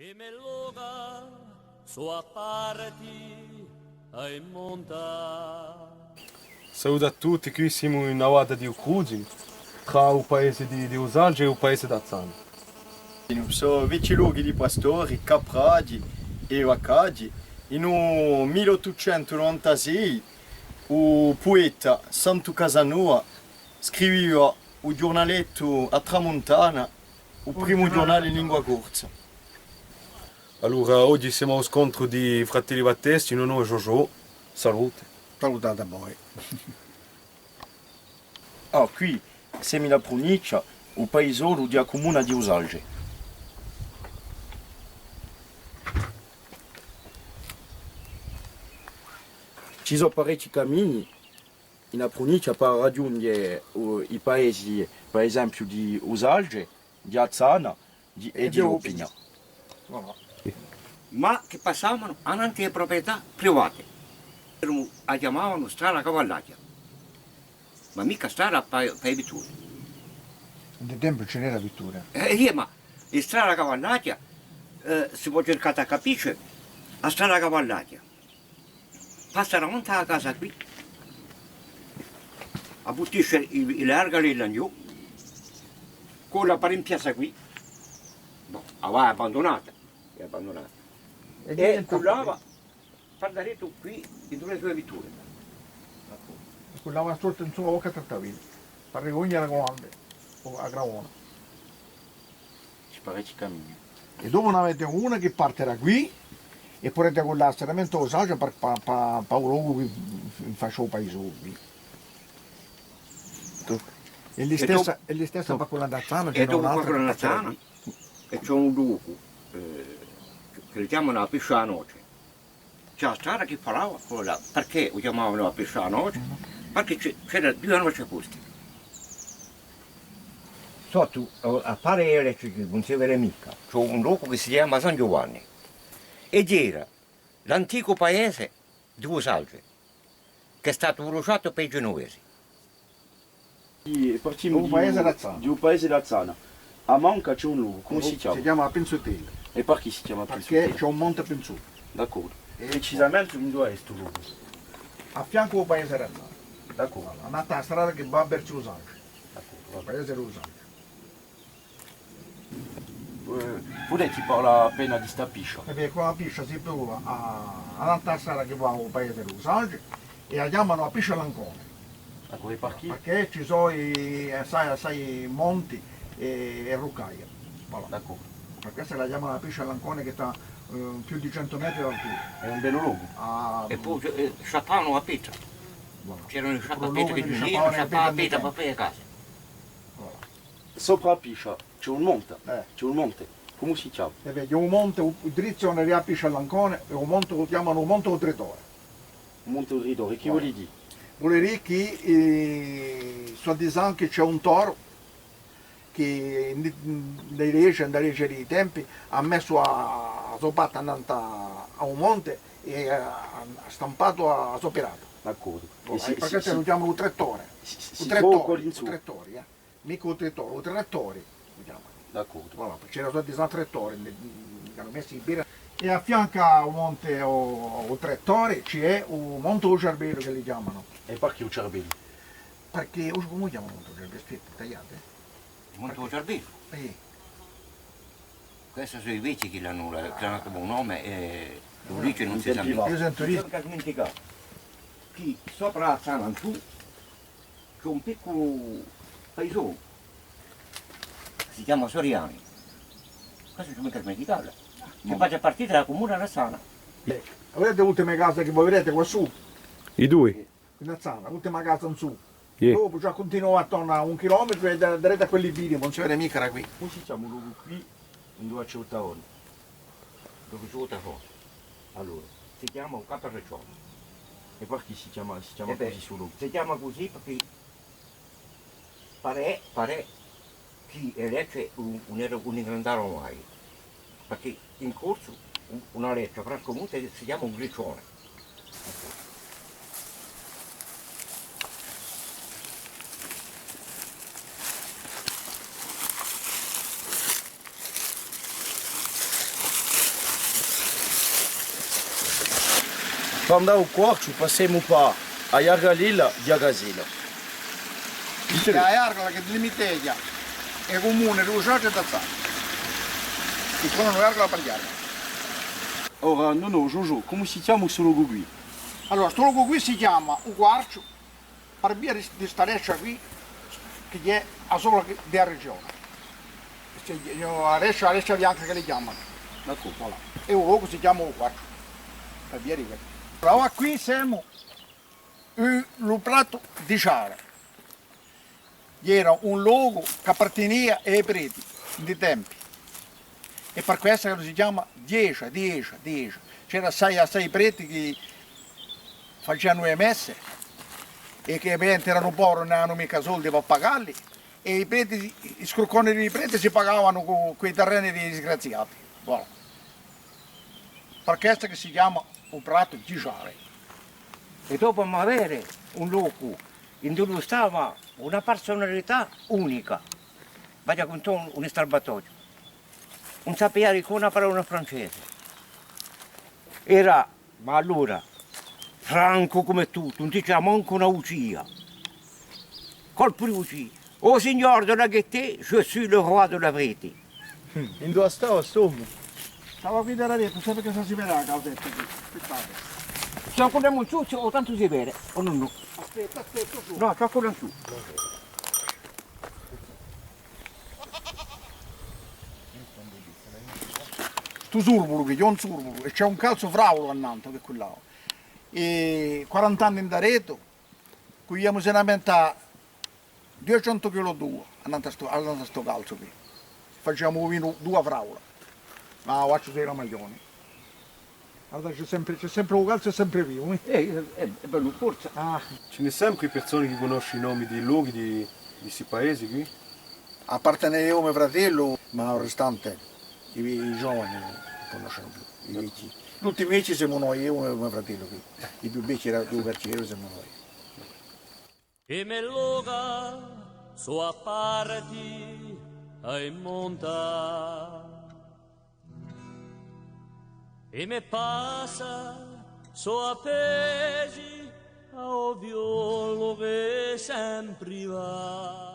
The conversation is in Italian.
E me loga sua parti ai monta. Saluto a tutti, qui siamo in Navata di Ucuzzi, tra il paese di Usalge e il paese d'Azzano. Sono luoghi di pastori, caprati e vacati. In 1896 il poeta Santo Casanova scriveva un giornaletto a Tramontana, il primo giornale in lingua corsa. Allora, oggi siamo allo scontro di Fratelli Battesti, in onore a Jojo. Salute. Salutate a voi. Qui siamo la provincia, il paesolo del comune di Usalge. Ci sono parecchi cammini in provincia per raggiungere i paesi, per esempio, di Usalge, di Azzana e di Lopigna. Ma che passavano avanti alle proprietà private. La chiamavano strada cavallacchia, ma mica strada per i vetture. Nel tempo ce n'era vettura. Ma la strada cavallacchia si può cercare a capire, la strada cavallacchia passa davanti alla casa qui, a buttisce l'arga lì laggiù, con la parimpiazza qui, no, aveva abbandonata, è abbandonata. E cullava per dare tu qui in due sue vetture. Cullava sotto in sua bocca trattavile. Per ricogliere grande, a Gravona. Ci parecchi cammini. E dopo ne avete una che parte da qui e potete con l'asseramento Usalge per Paolo che faceva il paese qui. E gli stessa per quella d'Azzano E dopo quella nazzana e c'è un luogo che li chiamano la piscia a noce. C'è la strada che parlava quella, perché lo chiamavano la piscia a noce? Perché c'era due noci posti. Sotto a fare elettrici non si vede mica, c'è un luogo che si chiama San Giovanni ed era l'antico paese di Usalge che è stato bruciato per i genovesi. Partiamo Un paese d'Azzano. di un paese d'Azzana. A Manca c'è un luogo, come si chiama? Si chiama Pensotello, E perché si chiama perché Pensotello? c'è un monte Pensotello. D'accordo. Precisamente in dove è questo luogo? A fianco del paese d'Azzano. D'accordo. Andata la strada che va verso Usalge. D'accordo. Il paese di Usalge. Pure ti parla appena di sta piscia. Perché con la piscia si trova all'altra strada che va al paese di Usalge e la chiamano la piscia Lancone. D'accordo, e perché? Perché ci sono sai, monti e roccaie. Voilà. D'accordo. Per questo la chiamano la piscia Lancone che sta più di 100 metri d'altura. È un bel luogo. E poi sciappavano la pietra, Voilà. c'erano i Pro sciappapietre luogo che di giungevano, sciappavano sciappava la le pietra pietre per fare casa. Voilà. Sopra la piscia c'è un monte. Eh. C'è un monte. Come si chiama? E vedi, un monte, il drizio è la piscia Lancone e un monte lo chiamano Monte Utritore. Un monte Ridore. Che Voilà. vuol dire? Vuol dire che so disano che c'è un toro che dai legge dei tempi ha messo a sopata andando a un monte e ha stampato a soperato. D'accordo. Perché se lo chiamano un trettore. Si Un trova trettore, in su. trettori, mica un trettore, un trettori lo chiamano. D'accordo. Voilà, c'era solo dei trettori che hanno messo in birra. E a fianco a un monte o trettore c'è un monte Uciarbello che li chiamano. E perché un cervello? Perché, come chiamano monte Uciarbello? Aspetta, tagliate? Monte Giardino. Questi sono i vecchi che l'hanno chiamato come un nome e l'origine non si sa mica. Io sento Non si dimenticato che sopra la strada in su c'è un piccolo paesone, si chiama Soriani. Questo non mi dimenticato. Che faccia partire dalla comune alla Sana. Vedete le ultime case che voi vedete qua su, I due? in Azzana, l'ultima casa in su. Yeah. Dopo già continua attorno a 1 chilometro e darete a quelli video, non si vede mica da qui. Come si chiama un luogo qui in dove c'è un tavolino? Dove c'è altra cosa. Allora. Si chiama un caparreccione. E perché si chiama Eh beh, così sul luogo? si chiama così perché pare che elegge un ingrandare mai. Perché in corso una leccia praticamente si chiama un griccione. quando ho quarcio passiamo pa a Iagalilla di Agasila. E a Iargala che delimitega è comune di Usaggio e Tazzano. E con Iargala per Iargala. Ora, no, Giorgio, come si chiama questo luogo qui? Allora, questo luogo qui si chiama Uguarcio, per via di questa rescia qui, che è a sopra della regione. La rescia bianca che li chiamano. Voilà. E un luogo si chiama Uguarcio, per via di questo. Allora, qui siamo il prato di Ciara. Era un luogo che apparteneva ai preti di tempi. E per questo che si chiama 10. C'era 6 preti che facevano le messe e che ovviamente erano poveri, non avevano mica soldi per pagarli e i preti, i scrocconi dei preti si pagavano con quei terreni dei disgraziati. Voilà. Per questo che si chiama un prato di Ciare. E dopo avere un luogo in cui stava una personalità unica, vado con un estrabatoio. Non sapeva con una parola francese. Era, ma allora, franco come tutto, non diceva manco una ucia. Colpo di ucia. Oh signor de la gaieté, je suis le roi de la vérité. In dove stava Stomo? Stava qui dalla rete, sapete che si vede la causetta qui. Aspettate. Se non andiamo su, o tanto si vede, o no? Aspetta, su. No, c'è ancora su. Tu surbulu, che è un surbulu, e c'è un calzo fraulo a Nanto che è quella. E 40 anni in Dareto, qui abbiamo serenamente 200 kg d'uva a sto calzo qui. Facciamo vino 2 fraula, ma faccio 6 ramaglioni. Allora c'è sempre un calzo e sempre vivo. È bello, forza. Ce ne sono qui persone che conoscono i nomi dei luoghi di questi paesi qui? Apparteneva io mio fratello, ma il restante, i giovani non conoscono più, i vecchi. Tutti i vecchi siamo noi, io e mio fratello qui. I più vecchi erano 2 perché siamo noi. E me loga sua parti ai monta e me passa sua pesi a ovvio che sempre va.